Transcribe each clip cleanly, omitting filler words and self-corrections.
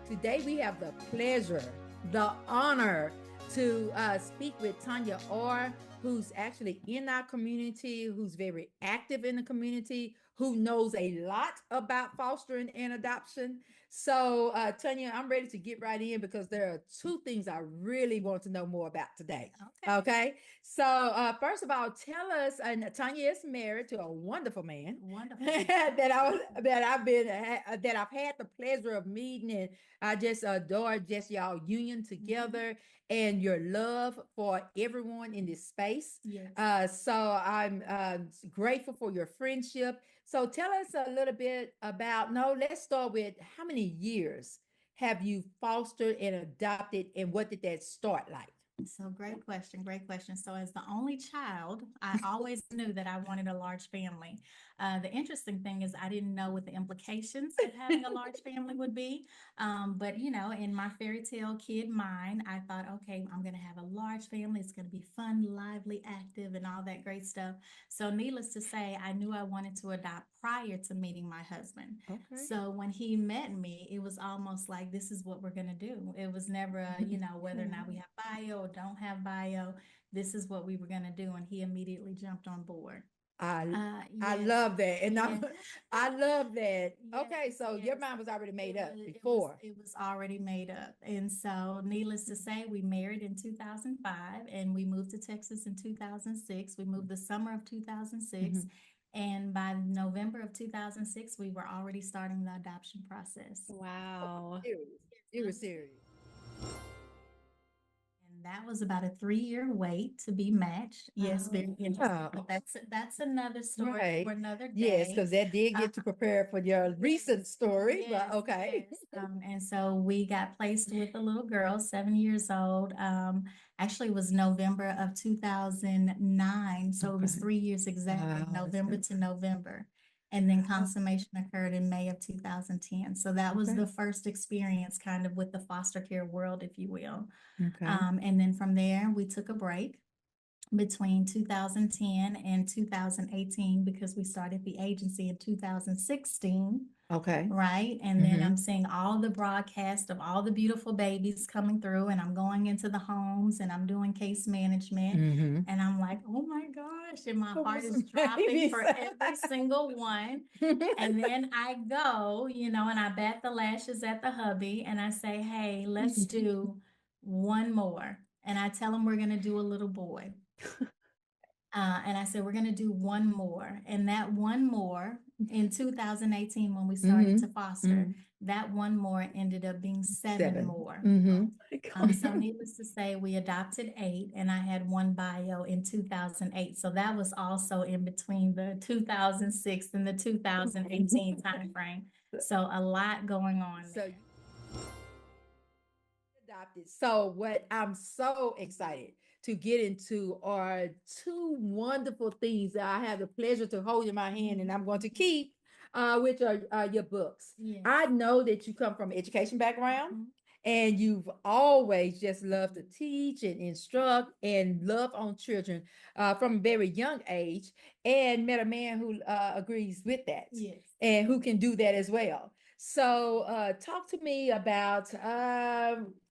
Today we have the pleasure, the honor to speak with Tanya Orr, who's actually in our community, who's very active in the community, who knows a lot about fostering and adoption. So, Tanya, I'm ready to get right in because there are two things I really want to know more about today. Okay. Okay. So, first of all, tell us, and Tanya is married to a wonderful man Wonderful. that I've had the pleasure of meeting, and I just adore just y'all union together and your love for everyone in this space. Yes. So I'm grateful for your friendship. So tell us a little bit about, no, let's start with how many years have you fostered and adopted, and what did that start like? So great question. Great question. So as the only child, I always knew that I wanted a large family. The interesting thing is I didn't know what the implications of having a large family would be. But in my fairy tale kid mind, I thought, okay, I'm going to have a large family. It's going to be fun, lively, active, and all that great stuff. So needless to say, I knew I wanted to adopt prior to meeting my husband. Okay. So when he met me, it was almost like this is what we're going to do. It was never, whether or not we have bio or don't have bio, this is what we were going to do. And he immediately jumped on board. I Yes, love that. And yes, I love that. Okay, yes, so your yes. mind was already made It up was, it was, before. it was already made up. And so, needless to say, we married in 2005 and we moved to Texas in 2006. We moved the summer of 2006. Mhm. And by November of 2006, we were already starting the adoption process. Wow. Serious. You were serious. And that was about a 3-year wait to be matched. Yes, very interesting. Oh, But that's another story for right. another Yes, day. because that did Uh, get to prepare for your yes, recent story, but yes, okay. yes. And so we got placed with a little girl, 7 years old. Actually, it was November of 2009. So it was Okay. 3 years exactly, Wow, that's November good. to November. And then consummation occurred in May of 2010. So that was Okay. the first experience kind of with the foster care world, if you will. Okay. And then from there, we took a break between 2010 and 2018 because we started the agency in 2016. Okay. Right. And then Mm-hmm. I'm seeing all the broadcast of all the beautiful babies coming through, and I'm going into the homes and I'm doing case management. Mm-hmm. And I'm like, oh my gosh. And my heart is Some dropping babies. for every single one. And then I go, and I bat the lashes at the hubby and I say, hey, let's do one more. And I tell him we're going to do a little boy. And I said, we're going to do one more. And that one more in 2018, when we started to Mm-hmm. foster, Mm-hmm. that one more ended up being seven Seven. more. Mm-hmm. So needless to say, we adopted 8, and I had one bio in 2008. So that was also in between the 2006 and the 2018 timeframe. So a lot going on So there. adopted. So what I'm so excited to get into are two wonderful things that I have the pleasure to hold in my hand and I'm going to keep, which are your books. Yes. I know that you come from an education background. Mhm. And you've always just loved to teach and instruct and love on children from a very young age, and met a man who agrees with that Yes. and who can do that as well. So, talk to me about,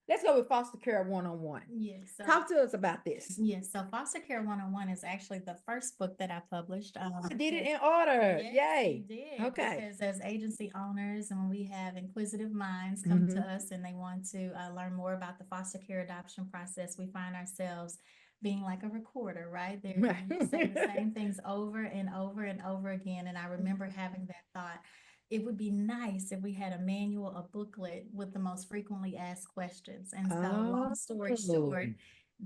let's go with foster care 101. Yes. So Talk to us about this. Yes, so Foster Care 101 is actually the first book that I published. I did it Because in order. yes, Yay. you did. Okay. Because as agency owners, and when we have inquisitive minds come to Mhm. us and they want to learn more about the foster care adoption process, we find ourselves being like a recorder, right? There, you say the same things over and over and over again. And I remember having that thought. It would be nice if we had a manual, a booklet with the most frequently asked questions. And so, long story Oh. short,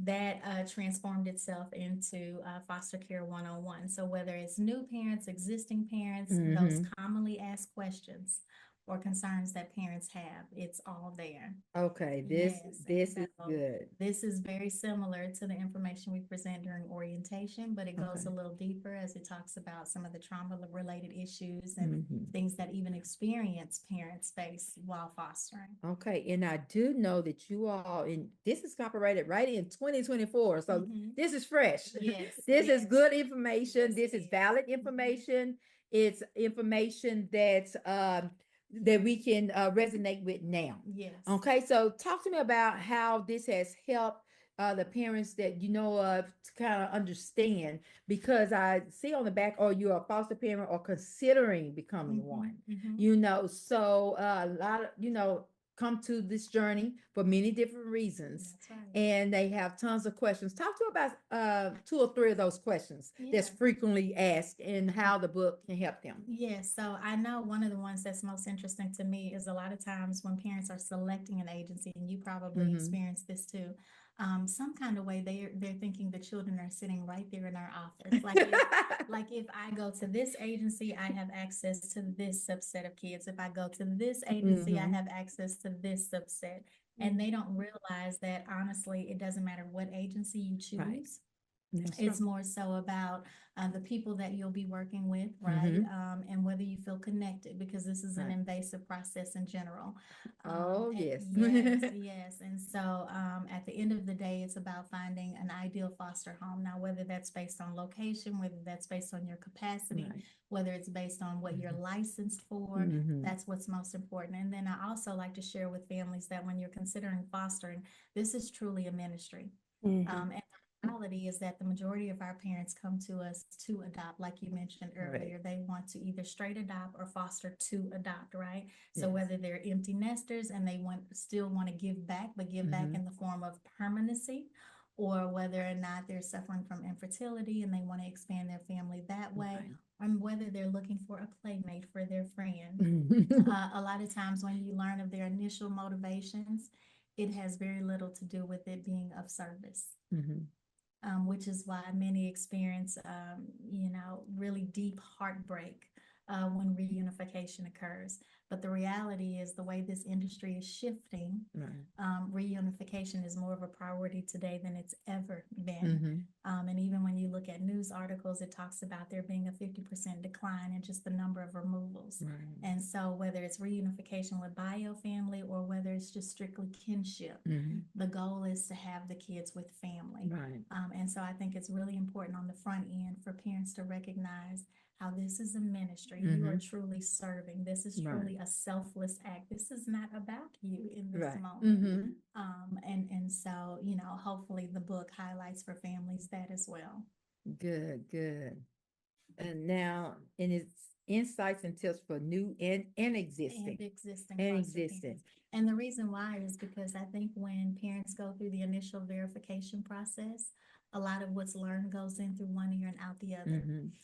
that transformed itself into Foster Care 101. So, whether it's new parents, existing parents, those Mhm. commonly asked questions or concerns that parents have, it's all there. Okay, Yes. And this is so, good. this is very similar to the information we present during orientation, but it goes Okay. a little deeper as it talks about some of the trauma related issues and Mhm. things that even experienced parents face while fostering. Okay, and I do know that you all, and this is copyrighted right in 2024. So Mhm. this is fresh. Yes, This is yes, good information. yes, This it is is. valid Mhm. information. It's information that that we can resonate with now. Yes. Okay, so talk to me about how this has helped the parents that you know of to kind of understand, because I see on the back, or you're a foster parent or considering becoming one. Mm-hmm. You know, so a lot of, you know, come to this journey for many different reasons, That's right. and they have tons of questions. Talk to me about two or three of those questions Yeah. that's frequently asked and how the book can help them. Yes, so I know one of the ones that's most interesting to me is a lot of times when parents are selecting an agency, and you probably Mm-hmm. experienced this too, some kind of way they're thinking the children are sitting right there in our office. Like if I go to this agency, I have access to this subset of kids. If I go to this agency, I Mm-hmm. have access to this subset. And they don't realize that honestly, it doesn't matter what agency you Right. choose. That's right. It's more so about the people that you'll be working with, right? Mm-hmm. And whether you feel connected, because this is an Right. invasive process in general. Oh, And yes. yes, yes. And so at the end of the day, it's about finding an ideal foster home. Now, whether that's based on location, whether that's based on your capacity, Right. whether it's based on what you're licensed for, Mm-hmm. that's what's most important. And then I also like to share with families that when you're considering fostering, this is truly a ministry. And the reality is that the majority of our parents come to us to adopt, like you mentioned Right. earlier. They want to either straight adopt or foster to adopt, right? So Yes. whether they're empty nesters and they still want to give back, but give back Mm-hmm. in the form of permanency, or whether or not they're suffering from infertility and they want to expand their family that way, Right. or whether they're looking for a playmate for their friend. A lot of times when you learn of their initial motivations, it has very little to do with it being of service, Mm-hmm. which is why many experience, really deep heartbreak when reunification occurs. But the reality is, the way this industry is shifting, Right. reunification is more of a priority today than it's ever been. Mm-hmm. And even when you look at news articles, it talks about there being a 50% decline in just the number of removals. Right. And so, whether it's reunification with bio family or whether it's just strictly kinship, Mm-hmm. the goal is to have the kids with family. Right. And so I think it's really important on the front end for parents to recognize how this is a ministry. You Mm-hmm. are truly serving. This is Right. truly a selfless act. This is not about you in this Right. moment. Mm-hmm. And so, hopefully the book highlights for families that as well. Good, good. And now, in its insights and tips for new and existing. And existing And foster existing. parents. And the reason why is because I think when parents go through the initial verification process, a lot of what's learned goes in through one ear and out the other.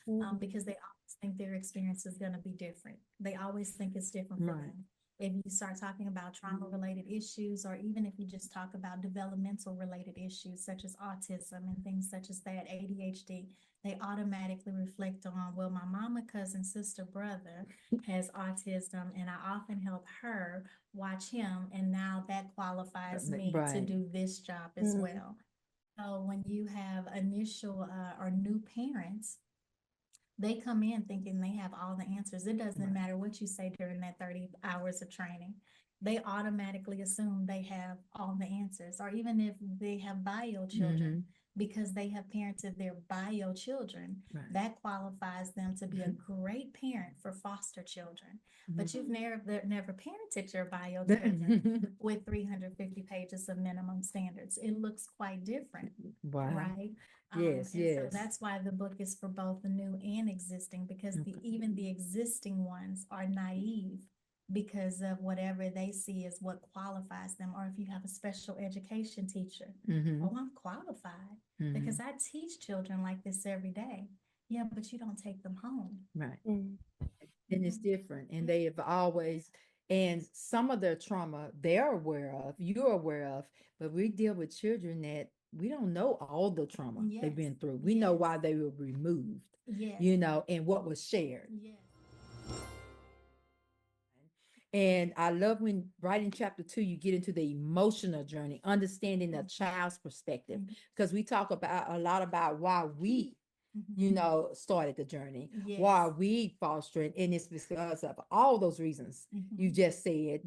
Mm-hmm. Because they always think their experience is going to be different. They always think it's different for Right. them. If you start talking about trauma related issues, or even if you just talk about developmental related issues such as autism and things such as that, ADHD, they automatically reflect on, well, my mama, cousin, sister, brother has autism, and I often help her watch him, and now that qualifies me to Right. do this job as well. So when you have initial or new parents, they come in thinking they have all the answers. It doesn't Right. matter what you say during that 30 hours of training. They automatically assume they have all the answers, or even if they have bio children, Mm-hmm. because they have parented their bio children, Right. that qualifies them to be a great parent for foster children. But you've never parented your bio children with 350 pages of minimum standards. It looks quite different, Wow. right? Yes, And so yes. that's why the book is for both the new and existing, because Okay. even the existing ones are naive because of whatever they see as what qualifies them. Or if you have a special education teacher, Mm-hmm. oh, I'm qualified Mm-hmm. because I teach children like this every day. Yeah, but you don't take them home. Right. And it's different. And Yeah. they have always, and some of their trauma they're aware of, you're aware of, but we deal with children that we don't know all the trauma they've Yes. been through. We know Yes. why they were removed, Yes. you know, and what was shared. Yes. And I love when right in chapter 2, you get into the emotional journey, understanding the child's perspective, Mhm. because we talk about a lot about why we Mhm. started the journey. Why are Yes. we fostering? And it's because of all those reasons you Mhm. just said,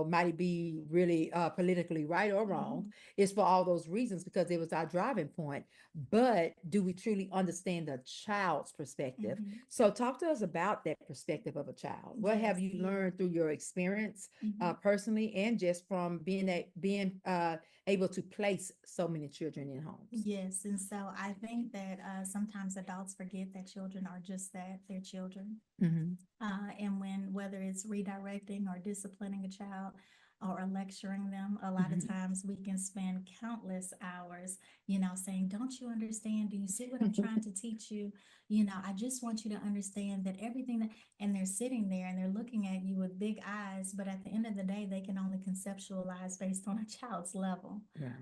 might it be really politically right or wrong. Mhm. It's for all those reasons because it was our driving point. But do we truly understand the child's perspective? Mhm. So talk to us about that perspective of a child. What have Yes. you Yeah. learned through your experience Mhm. personally and just from being able to place so many children in homes? Yes, and so I think that sometimes adults forget that children are just that, they're children. Hmm. And whether it's redirecting or disciplining a child or lecturing them, a lot of Hmm. times we can spend countless hours, saying, "Don't you understand? Do you see what I'm trying to teach you? I just want you to understand that everything that," and they're sitting there and they're looking at you with big eyes, but at the end of the day, they can only conceptualize based on a child's level. Right.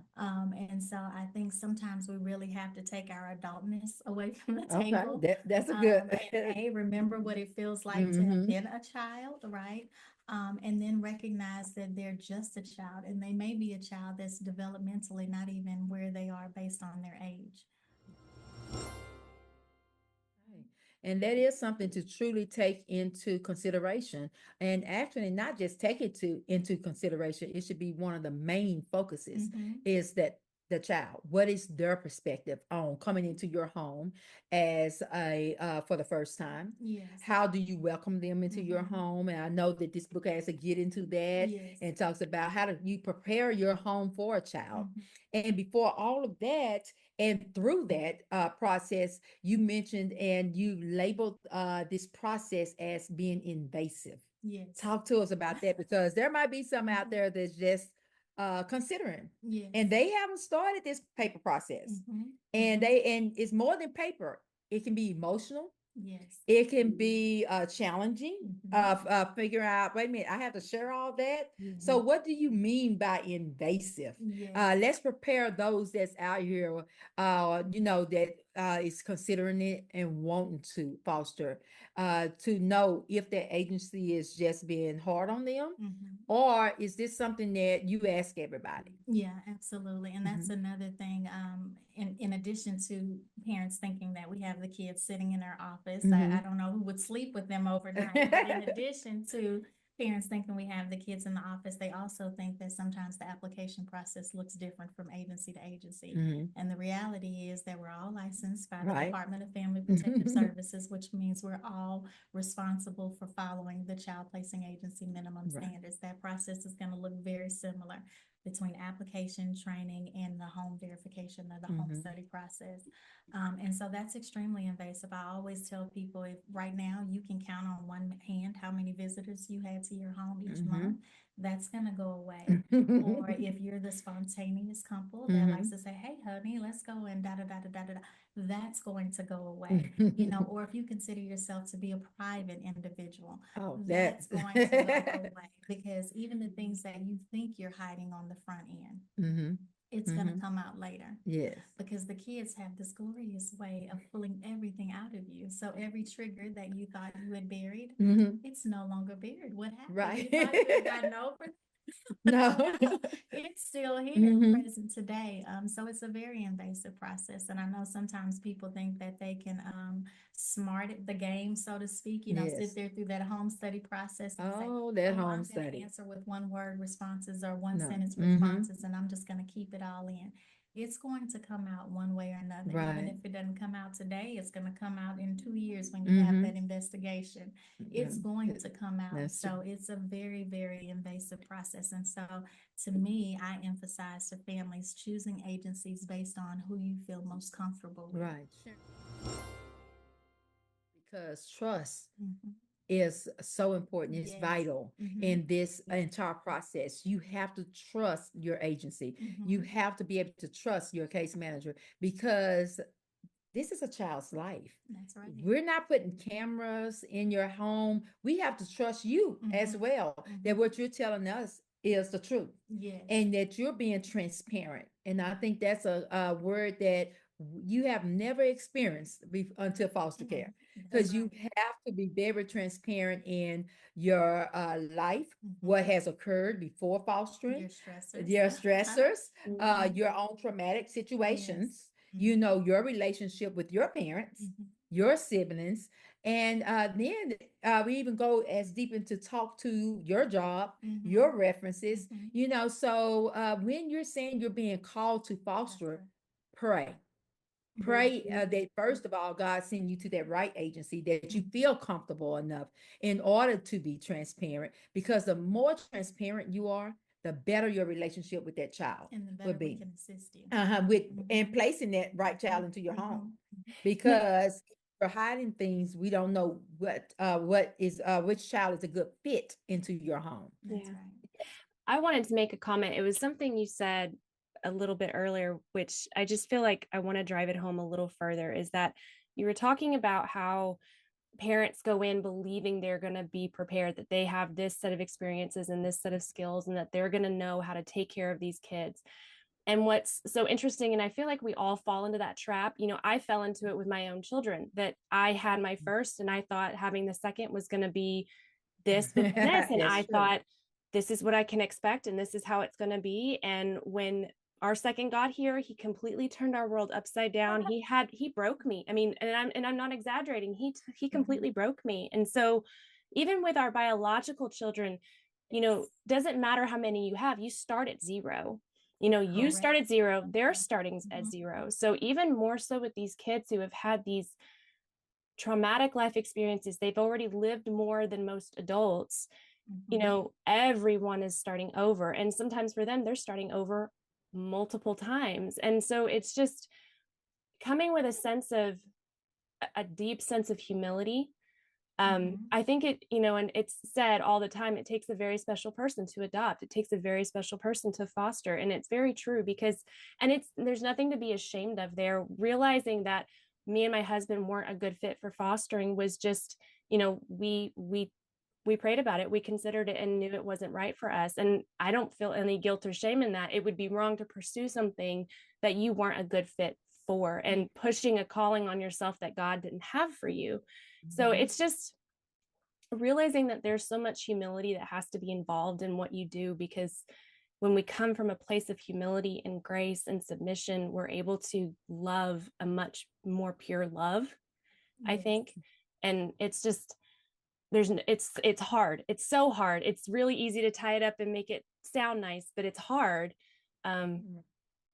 And so I think sometimes we really have to take our adultness away from the Okay. table, That's a good. and remember what it feels like to have Hmm. been a child, right? And then recognize that they're just a child and they may be a child that's developmentally not even where they are based on their age. Right. And that is something to truly take into consideration. And actually not just take it to into consideration, it should be one of the main focuses Mm-hmm. is that the child, what is their perspective on coming into your home as a for the first time? Yes. How do you welcome them into your Mm-hmm. home? And I know that this book has to get into that Yes. and talks about how do you prepare your home for a child. Mm-hmm. And before all of that, and through that process, you mentioned and you labeled this process as being invasive. Yes. Talk to us about that because there might be some out Mm-hmm. there that's just considering, and Yes. they haven't started this paper process, Mm-hmm. and Mm-hmm. it's more than paper. It can be emotional, Yes. it can be challenging. Mm-hmm. Figure out. Wait a minute, I have to share all that. So, Mm-hmm. what do you mean by invasive? Yes. Let's prepare those that's out here, that is considering it and wanting to foster, to know if their agency is just being hard on them, Mm-hmm. or is this something that you ask everybody? Yeah, absolutely. And that's Hmm. another thing, in addition to parents thinking that we have the kids sitting in our office, I Hmm. don't know who would sleep with them overnight, but in addition to parents thinking we have the kids in the office, they also think that sometimes the application process looks different from agency to agency. Hmm. And the reality is that we're all licensed by the Right. Department of Family Protective Services, which means we're all responsible for following the child placing agency minimum Right. standards. That process is going to look very similar between application training and the home verification of the home Hmm. study process. And so that's extremely invasive. I always tell people if right now you can count on one hand how many visitors you had to your home each month, Hmm. that's going to go away. Or if you're the spontaneous couple that likes Hmm. to say, "Hey, honey, let's go," and da da da da da da, that's going to go away. Or if you consider yourself to be a private individual, Oh, that. that's going to go away because even the things that you think you're hiding on the front end, Hmm. it's going to Hmm. come out later Yes. because the kids have this glorious way of pulling everything out of you. So every trigger that you thought you had buried, Hmm. it's no longer buried. What happened? Right. You thought you had gotten over it, but No. no, it's still here, Hmm. present today. So it's a very invasive process. And I know sometimes people think that they can smart it the game, so to speak, sit Yes. there through that home study process and say, Oh, that "Oh, home I'm going to study. answer with one word responses or one No. sentence Hmm. responses, and I'm just going to keep it all in." It's going to come out one way or another. Even Right. if it doesn't come out today, it's going to come out in 2 years when you have that Hmm. investigation. It's going to come out. That's true. So it's a very, very invasive process. And so to me, I emphasize to families choosing agencies based on who you feel most comfortable with. Right. Sure. Because trust Mhm. is so important. It's Yes. vital Mm-hmm. in this entire process. You have to trust your agency. You Mm-hmm. have to be able to trust your case manager because this is a child's life. That's right. We're not putting cameras in your home. We have to trust you as Mm-hmm. well that Mm-hmm. what you're telling us is the truth Yes. and that you're being transparent. And I think that's a word that you have never experienced until foster Mm-hmm. care That's because you right. have to be very transparent in your life, what Mm-hmm. has occurred before fostering, Your stressors. your stressors, Mm-hmm. your own traumatic Yes. situations, you know, your relationship with your parents, Mhm. your siblings, and then we even go as deep into talk to your job, Mhm. your references, Mhm. you know. So when you're saying you're being called to That's foster, right. pray. Really. Pray that first of all, God send you to that right agency that you Mhm. feel comfortable enough in order to be transparent. Because the more transparent you are, the better your relationship with that child And the will better we be. can assist you. With and Mhm. placing that right child Mhm. into your home, Mhm. Mhm. You because if we're hiding things, we don't know what is which child is a good fit into your home. That's Yeah. right. I wanted to make a comment. It was something you said a little bit earlier, which I just feel like I want to drive it home a little further, is that you were talking about how parents go in believing they're going to be prepared, that they have this set of experiences and this set of skills, and that they're going to know how to take care of these kids. And what's so interesting, and I feel like we all fall into that trap. You know, I fell into it with my own children, that I had my first and I thought having the second was going to be this. And I That's true. thought, this is what I can expect and this is how it's going to be. And when our second got here, he completely turned our world upside down. He broke me. I mean, and I'm not exaggerating. He Mhm. completely broke me. And so even with our biological children, you know, doesn't matter how many you have, you start at zero. You know, you Correct. start at zero, they're starting at Mhm. zero. So even more so with these kids who have had these traumatic life experiences, they've already lived more than most adults. You Mhm. know, everyone is starting over, and sometimes for them they're starting over multiple times. And so it's just coming with a sense of a deep sense of humility. Mhm. I think it, you know, and it's said all the time, it takes a very special person to adopt, it takes a very special person to foster. And it's very true, because and it's there's nothing to be ashamed of there. Realizing that me and my husband weren't a good fit for fostering was just, you know, we prayed about it, we considered it, and knew it wasn't right for us. And I don't feel any guilt or shame in that. It would be wrong to pursue something that you weren't a good fit for, Yeah. and pushing a calling on yourself that God didn't have for you. So Mhm. it's just realizing that there's so much humility that has to be involved in what you do, because when we come from a place of humility and grace and submission, we're able to love a much more pure love, I Yes. think. And it's just it's hard, it's so hard. It's really easy to tie it up and make it sound nice, but it's hard. um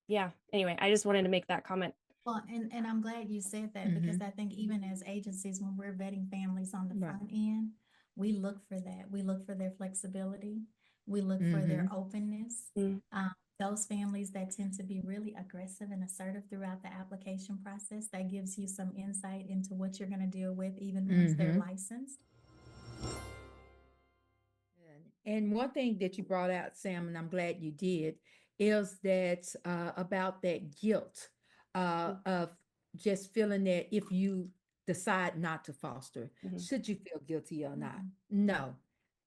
yeah, anyway, I just wanted to make that comment. Well, and I'm glad you said that, because Mhm. I think even as agencies, when we're vetting families on the Right. front end, we look for that. We look for their flexibility. We look for their Mhm. openness. Mm, Those families that tend to be really aggressive and assertive throughout the application process, that gives you some insight into what you're going to deal with even once they're Mhm. licensed. And one thing that you brought out, Sam, and I'm glad you did, is that about that guilt mm, of just feeling that if you decide not to foster, mhm, should you feel guilty or not? Mm-mm. No.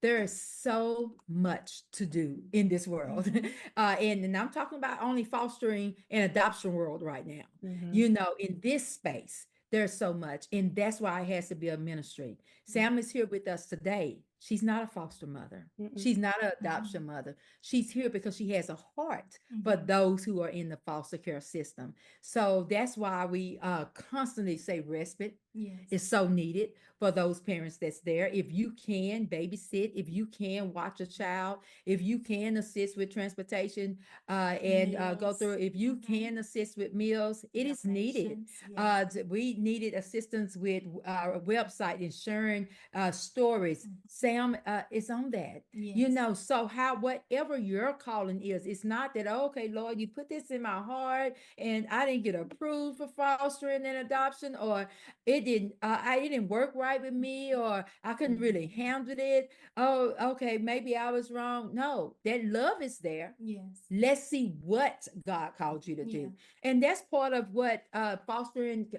There is so much to do in this world. Mhm. And I'm talking about only fostering and adoption world right now. mhm, You know, in this space, there's so much. And that's why it has to be a ministry. Yeah. Sam is here with us today. She's not a foster mother. mm, She's not an Mhm. adoption mother. She's here because she has a heart for Mhm. those who are in the foster care system. So that's why we constantly say respite Yes. is so needed for those parents that's there. If you can babysit, if you can watch a child, if you can assist with transportation and go through, Meals. if you Mhm. can assist with meals, it is needed. Donations. Yes. We needed assistance with our website, ensuring stories. Mhm. Sam is on that. You Yes. know, so how whatever your calling is, it's not that okay, Lord, you put this in my heart and I didn't get approved for fostering and adoption, or it didn't work right with me, or I couldn't really handle it. Oh, okay, maybe I was wrong. No, that love is there. Yes. Let's see what God called you to Yeah. do. And that's part of what fostering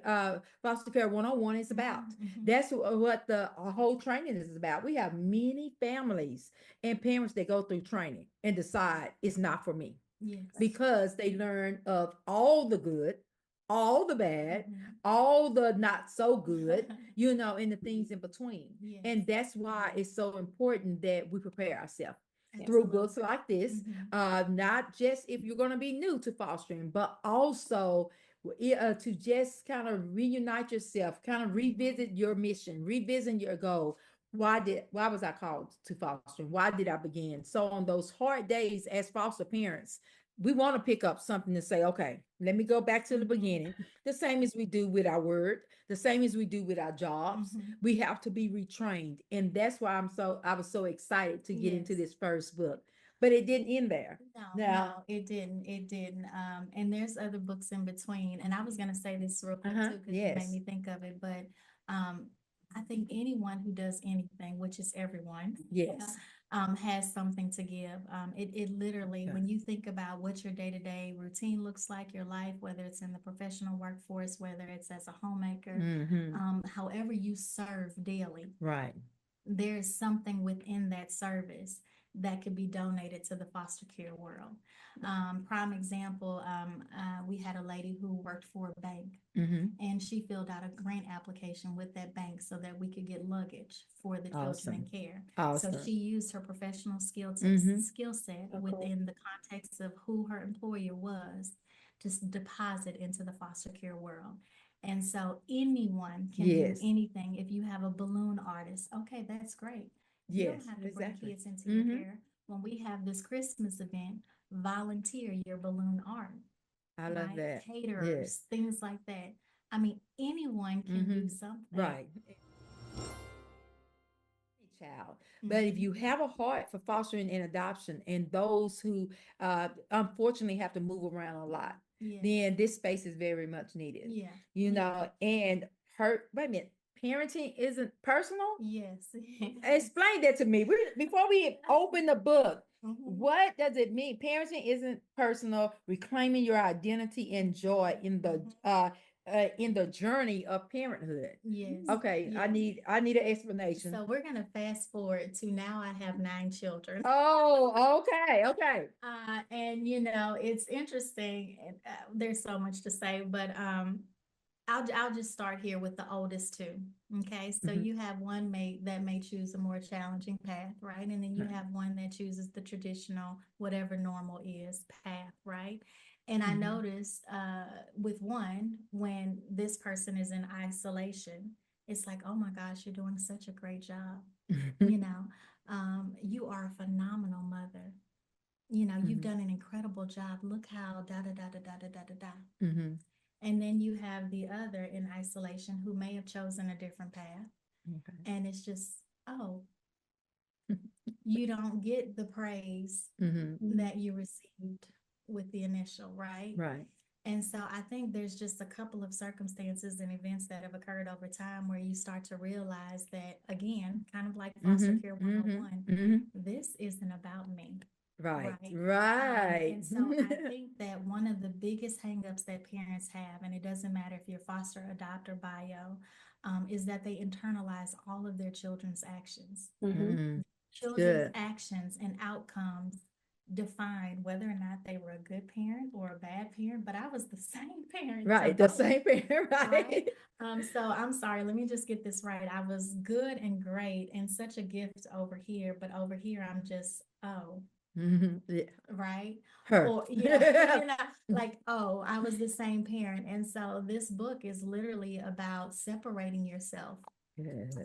foster care 101 is about. Mhm. Mhm. That's what the whole training is about. We have many families and parents that go through training and decide it's not for me, Yes. because they learn of all the good, all the bad, Mhm. all the not so good, you know, and the things in between. And Yes. that's why it's so important that we prepare ourselves through books Absolutely. like this, Mhm. not just if you're going to be new to fostering, but also to just kind of reunite yourself, kind of revisit your mission, revisit your goal. Why was I called to fostering? Why did I begin? So on those hard days as foster parents, we want to pick up something to say, okay, let me go back to the beginning. The same as we do with our word, the same as we do with our jobs. We have to be retrained. And that's why I was so excited to get into this first book. But it didn't end there. No, it didn't. It didn't. And there's other books in between. And I was gonna say this real quick too, because you made me think of it. But I think anyone who does anything, which is everyone, Yes. has something to give. It literally, when you think about what your day-to-day routine looks like, your life, whether it's in the professional workforce, whether it's as a homemaker, however you serve daily, Right. there's something within that service that could be donated to the foster care world. Prime example, we had a lady who worked for a bank, and she filled out a grant application with that bank so that we could get luggage for the children in care. So she used her professional skill set within the context of who her employer was to deposit into the foster care world. And so anyone can do anything. If you have a balloon artist, okay, that's great. You don't have to bring kids into your care. When we have this Christmas event, volunteer your balloon art. I love that. Caterers, things like that. I mean, anyone can do something. Right. Child. But if you have a heart for fostering and adoption, and those who unfortunately have to move around a lot, then this space is very much needed. You know, and wait a minute, parenting isn't personal? Yes. Explain that to me. Before we open the book, what does it mean? Parenting isn't personal, reclaiming your identity and joy in the journey of parenthood. Yes. Okay, yes. I need an explanation. So we're gonna fast forward to now. I have 9 children. Oh, okay. And you know, it's interesting. There's so much to say, but I'll just start here with the oldest 2. Okay, so you have one that may choose a more challenging path, right? And then you have one that chooses the traditional, whatever normal is, path, right? And I noticed with one, when this person is in isolation, it's like, oh my gosh, you're doing such a great job. You know, you are a phenomenal mother. You know, you've done an incredible job. Look how da da da da da da da da da. And then you have the other in isolation who may have chosen a different path. And it's just, oh, you don't get the praise that you received with the initial, right? Right. And so I think there's just a couple of circumstances and events that have occurred over time where you start to realize that, again, kind of like foster care 101, this isn't about me. Right. And so I think that one of the biggest hangups that parents have, and it doesn't matter if you're foster, adopt, or bio, is that they internalize all of their children's actions. Children's actions and outcomes define whether or not they were a good parent or a bad parent, but I was the same parent. Right, the same parent, right? So I'm sorry, let me just get this right. I was good and great and such a gift over here, but over here I'm just, right? Her. Or you know, like, oh, I was the same parent. And so this book is literally about separating yourself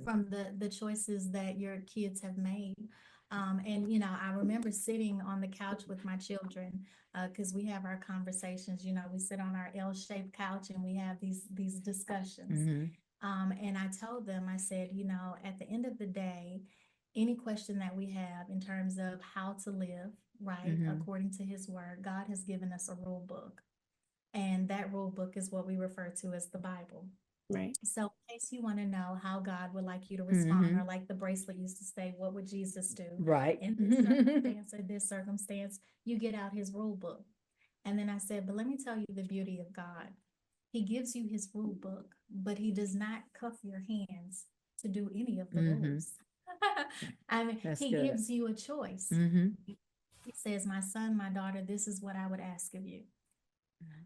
from the choices that your kids have made. And you know, I remember sitting on the couch with my children because we have our conversations. You know, we sit on our L-shaped couch and we have these discussions. And I told them, I said, you know, at the end of the day, any question that we have in terms of how to live, right, according to His Word, God has given us a rule book, and that rule book is what we refer to as the Bible. Right. So in case you want to know how God would like you to respond, or like the bracelet used to say, what would Jesus do? Right. In this circumstance or this circumstance, you get out His rule book. And then I said, but let me tell you the beauty of God. He gives you His rule book, but He does not cuff your hands to do any of the rules. I mean, He gives you a choice. He says, my son, my daughter, this is what I would ask of you.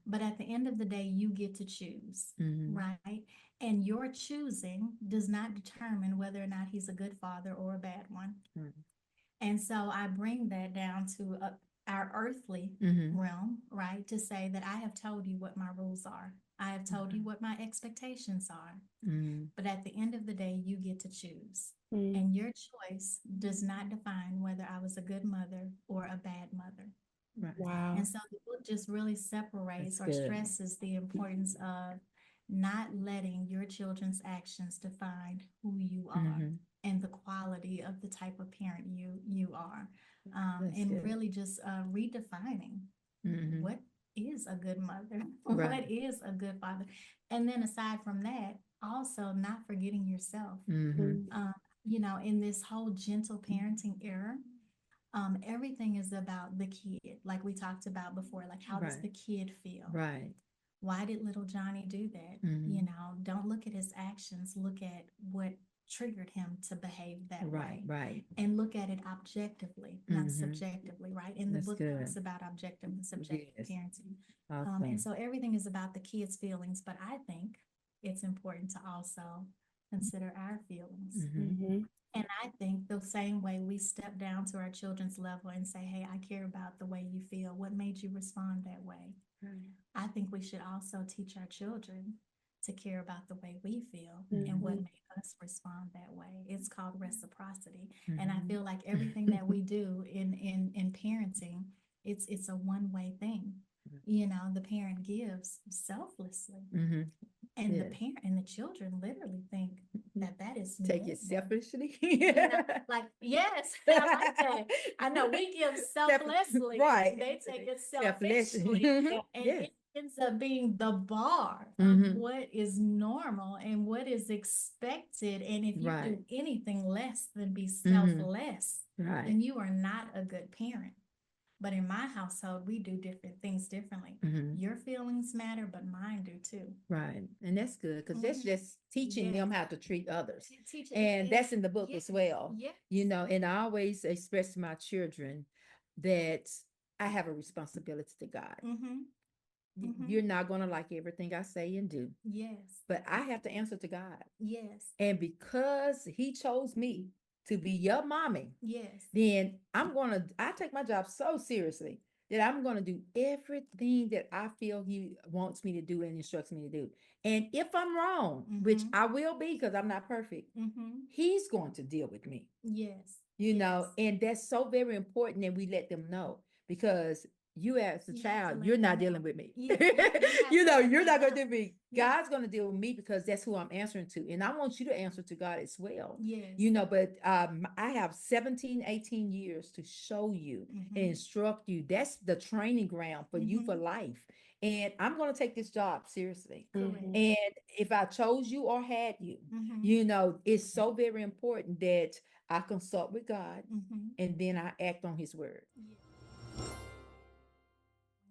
But at the end of the day, you get to choose, right? And your choosing does not determine whether or not He's a good father or a bad one. And so I bring that down to our earthly realm, right? To say that I have told you what my rules are. I have told you what my expectations are. Mm, But at the end of the day, you get to choose. Mm. And your choice does not define whether I was a good mother or a bad mother. right. Wow. And so the book just really separates That's or good. stresses the importance of not letting your children's actions define who you are Mhm. and the quality of the type of parent you are. That's And good. really just redefining Mhm. what is a good mother, Right. what is a good father. And then aside from that, also not forgetting yourself. Mhm. Um, you know, in this whole gentle parenting era, everything is about the kid, like we talked about before. Like, how does Right. the kid feel? Right. Why did little Johnny do that? You Mhm. know, don't look at his actions, look at what triggered him to behave that Right. way, Right. and look at it objectively, not Mhm. subjectively, right? And the That's book talks good. about objective and subjective Yes. parenting. And Awesome. so everything is about the kids' feelings, but I think it's important to also consider our feelings. Mhm. Mhm. And I think the same way we step down to our children's level and say, hey, I care about the way you feel. What made you respond that way? I think we should also teach our children to care about the way we feel and what Mhm. made us respond that way. It's called reciprocity. And I Mhm. feel like everything that we do in parenting, it's a one-way thing. You know, the parent gives selflessly, Mhm. and the Yes. parent and the children literally think that is Take it normal. selfishly. You know, like, yes, I like that. I know we give selflessly, Right. they take it Selflessly. selfishly, Mhm. and Yes. it ends up being the bar of Mhm. what is normal and what is expected. And if you do Right. anything less than be Mhm. selfless, Right. then you are not a good parent. But in my household, we do different things differently. Mhm. Your feelings matter, but mine do too. Right. And that's good because that's Mhm. just teaching Yes. them how to treat others. Teach it, And that's in the book yes, as well. yes. You know, and I always express to my children that I have a responsibility to God. Mm-hmm. Mm-hmm. You're not going to like everything I say and do, Yes. but I have to answer to God. Yes. And because He chose me to be your mommy, Yes. then I take my job so seriously that I'm going to do everything that I feel He wants me to do and instructs me to do. And if I'm wrong, which I will be because I'm not perfect, He's going to deal with me. Yes. You know, and that's so very important that we let them know because you as a You have to child, let you're them not know. dealing with me. Yeah, you have You to know, let you're them not going to know. deal with me. Yeah. God's going to deal with me because that's who I'm answering to. And I want you to answer to God as well. Yes. You know, but I have 17, 18 years to show you and instruct you. That's the training ground for you for life. And I'm going to take this job seriously. Correct. And if I chose you or had you, you know, it's so very important that I consult with God and then I act on His word.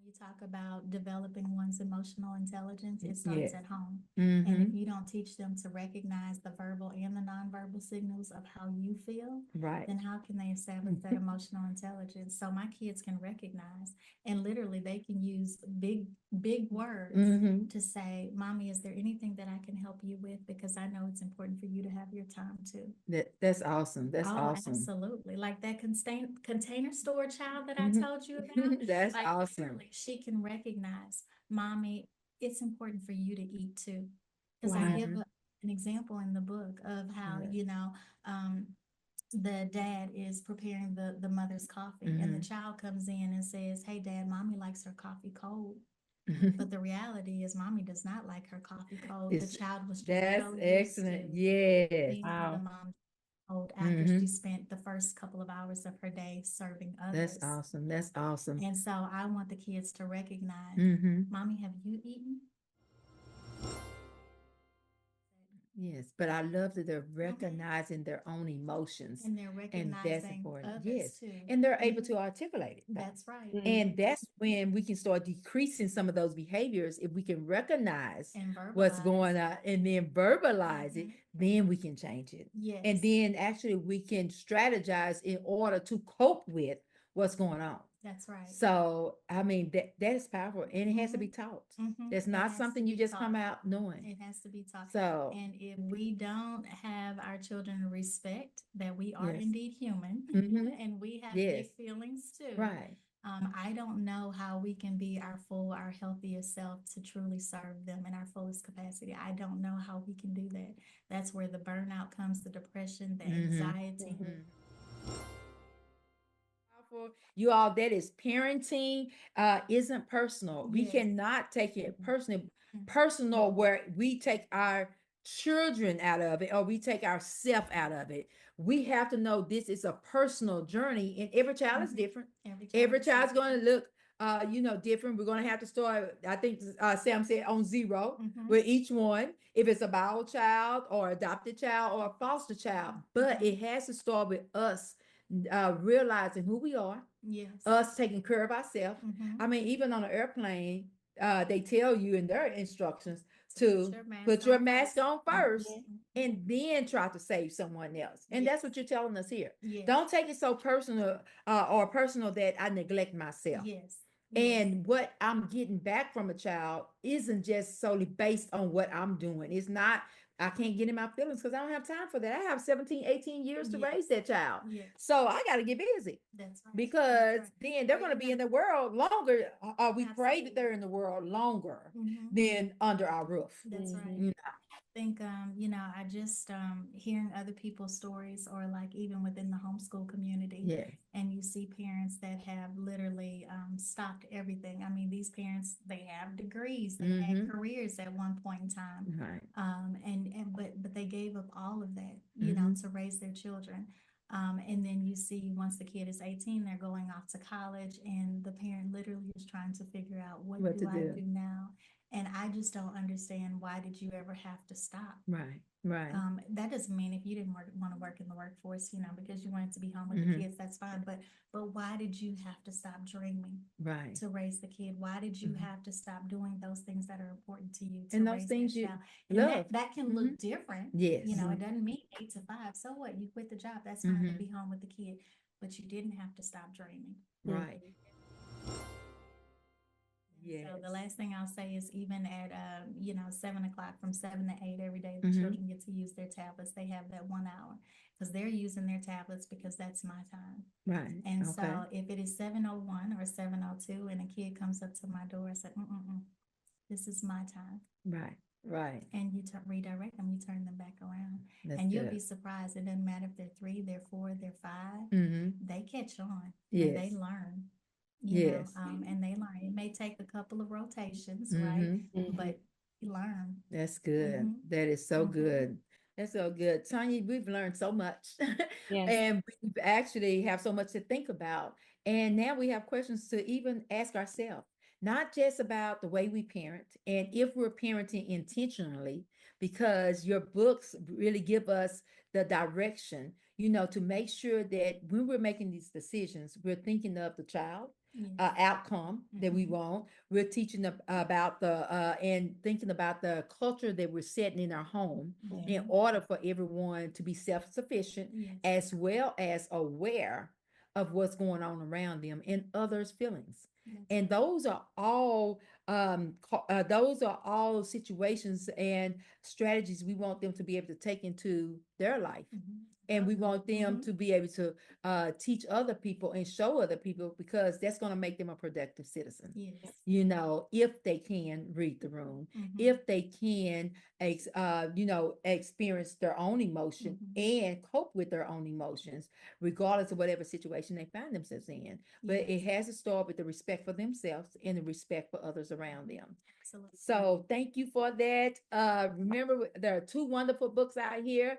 You talk about developing one's emotional intelligence, it starts Yes. at home. Mhm. And if you don't teach them to recognize the verbal and the nonverbal signals of how you feel, Right. then how can they establish that emotional intelligence? So my kids can recognize, and literally they can use big words to say, Mommy, is there anything that I can help you with? Because I know it's important for you to have your time too. That's awesome. That's Oh, awesome. absolutely. Like that container store child that I told you about. That's Like awesome. literally, she can recognize, Mommy, it's important for you to eat too. Because I Wow. give an example in the book of how, Yeah. you know, the dad is preparing the mother's coffee, and the child comes in and says, hey, Dad, Mommy likes her coffee cold. But the reality is, Mommy does not like her coffee cold. The child was just That's so used excellent. to Yes. seeing how the Wow. mom told after she spent the first couple of hours of her day serving others. That's awesome. That's awesome. And so I want the kids to recognize, Mommy, have you eaten? Yes, but I love that they're recognizing their own emotions, And they're and that's recognizing important. others Yes, too. and they're able to articulate it. That's right. And that's when we can start decreasing some of those behaviors. If we can recognize And what's verbalize. going on and then verbalize it, then we can change it. Yes. And then actually we can strategize in order to cope with what's going on. That's right. So, I mean, that is powerful and it has to be taught. It's It not has something to you be just come taught. out knowing. It has to be taught. So, And if we don't have our children respect that we are Yes. indeed human Mhm. and we have Yes. big feelings too, Right. I don't know how we can be our healthiest self to truly serve them in our fullest capacity. I don't know how we can do that. That's where the burnout comes, the depression, the anxiety. Powerful. You all, that is parenting isn't personal. We Yes. cannot take it personal, Mhm. personal where we take our children out of it or we take ourself out of it. We have to know this is a personal journey and every child is Mhm. different. Every Every child is child's going different. to look different. We're going to have to start, I think Sam said on zero Mhm. with each one, if it's a bio child or adopted child or a foster child, but Mhm. it has to start with us realizing who we are, Yes. us taking care of ourselves. Mhm. I mean, even on an airplane, they tell you in their instructions To to put your mask first. on first Mhm. and then try to save someone else. And that's what Yes. you're telling us here. Yes. Don't take it so personal or personal that I neglect myself. Yes. Yes. And what I'm getting back from a child isn't just solely based on what I'm doing. It's not, I can't get in my feelings because I don't have time for that. I have 17, 18 years to Yes. raise that child. Yes. So I got to get busy That's right. because That's right. then they're Or going to be even in the world longer. We pray that absolutely. they're in the world longer Mhm. than under our roof. That's right. Mhm. You Think I just hearing other people's stories or like even within the homeschool community, know? Yes. and you see parents that have literally stopped everything. I mean, these parents, they have degrees, they had Mm-hmm. careers at one point in time, Right. and but they gave up all of that, Mm-hmm. to raise their children. And then you see once the kid is 18, they're going off to college, and the parent literally is trying to figure out, what What do to I do? do now? And I just don't understand, why did you ever have to stop? Right. Right. That doesn't mean if you didn't want to work in the workforce, because you wanted to be home with the Mm-hmm. kids, that's fine. But why did you have to stop dreaming Right. to raise the kid? Why did you Mm-hmm. have to stop doing those things that are important to you to And those raise that things you child? And love. that can Mm-hmm. look different. Yes. It doesn't mean 8 to 5. So what? You quit the job, that's fine, to Mm-hmm. be home with the kid. But you didn't have to stop dreaming. Right. Mhm. So the Yes. last thing I'll say is, even at 7 o'clock, from 7 to 8 every day, the Mm-hmm. children get to use their tablets. They have that 1 hour because they're using their tablets, because that's my time. Right. And Okay. so if it is 7:01 or 7:02 and a kid comes up to my door, I say, this is my time. Right. Right. And you redirect them, you turn them back around. That's And you'll good. be surprised. It doesn't matter if they're 3, they're 4, they're 5, Mm-hmm. they catch on and they Yes. learn, Yes. and they learn. It may take a couple of rotations, right? Mm-hmm. Mhm. But you learn. That's good. Mm-hmm. That is so Mm-hmm. good. That's so good. Tanya, we've learned so much. Yes. And we actually have so much to think about. And now we have questions to even ask ourselves, not just about the way we parent and if we're parenting intentionally, because your books really give us the direction, to make sure that when we're making these decisions, we're thinking of the child Yes. outcome that we Mm-hmm. want. We're teaching about the and thinking about the culture that we're setting in our home in Mm-hmm. order for everyone to be self-sufficient Yes. as well as aware of what's going on around them and others' feelings. That's And right. those are all situations and strategies we want them to be able to take into their life. Mm-hmm. And we want them Mm-hmm. to be able to teach other people and show other people because that's going to make them a productive citizen. Yes. If they can read the room, Mm-hmm. if they can, experience their own emotion Mm-hmm. and cope with their own emotions, regardless of whatever situation they find themselves in. But it Yes. has to start with the respect for themselves and the respect for others around them. Absolutely. So thank you for that. Remember, there are 2 wonderful books out here.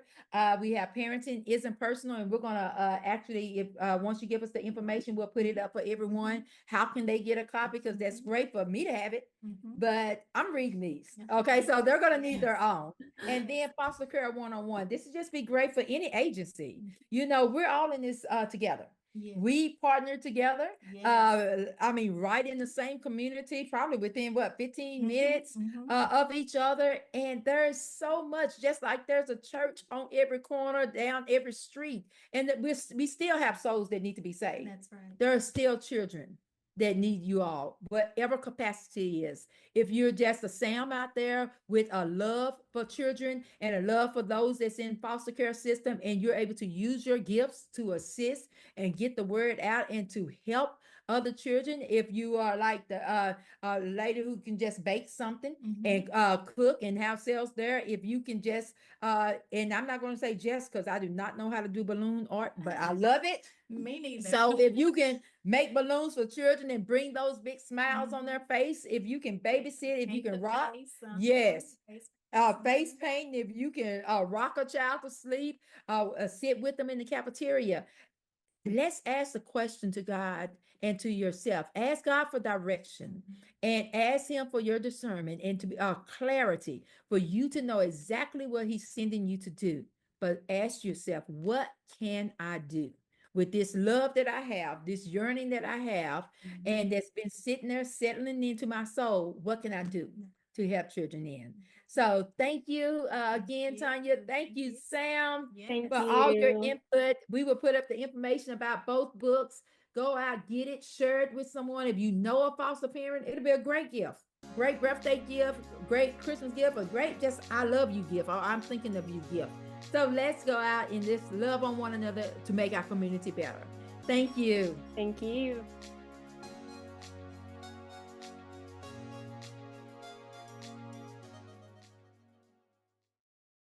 We have Parenting Isn't Personal, and we're gonna actually, if once you give us the information, we'll put it up for everyone. How can they get a copy? Because that's great for me to have it, Mm-hmm. but I'm reading these. Yeah. Okay, so they're gonna need Yes. their own. And then foster care 101. This would just be great for any agency. We're all in this together. Yes. We partner together. Yes. Right in the same community, probably within 15 Mm-hmm. minutes Mm-hmm. of each other. And there's so much, just like there's a church on every corner, down every street, and that we still have souls that need to be saved. That's right. There are still children that need you all, whatever capacity is. If you're just a Sam out there with a love for children and a love for those that's in foster care system, and you're able to use your gifts to assist and get the word out and to help other children. If you are like the lady who can just bake something and cook and have sales there, if you can just and I'm not going to say just because I do not know how to do balloon art, but I love it. Me neither. So if you can make balloons for children and bring those big smiles on their face, if you can babysit, if you Paint can the rock, face, yes. face Face painting, if you can rock a child to sleep, sit with them in the cafeteria. Let's ask the question to God and to yourself. Ask God for direction and ask Him for your discernment and to be clarity for you to know exactly what He's sending you to do. But ask yourself, what can I do with this love that I have, this yearning that I have, and that's been sitting there settling into my soul? What can I do to help children in? So thank you again, Tanya. Thank you, Sam, Thank for all your you. input. We will put up the information about both books. Go out, get it, share it with someone. If you know a foster parent, it'll be a great gift. Great birthday gift, great Christmas gift, a great just I love you gift, or I'm thinking of you gift. So let's go out and just love on one another to make our community better. Thank you. Thank you.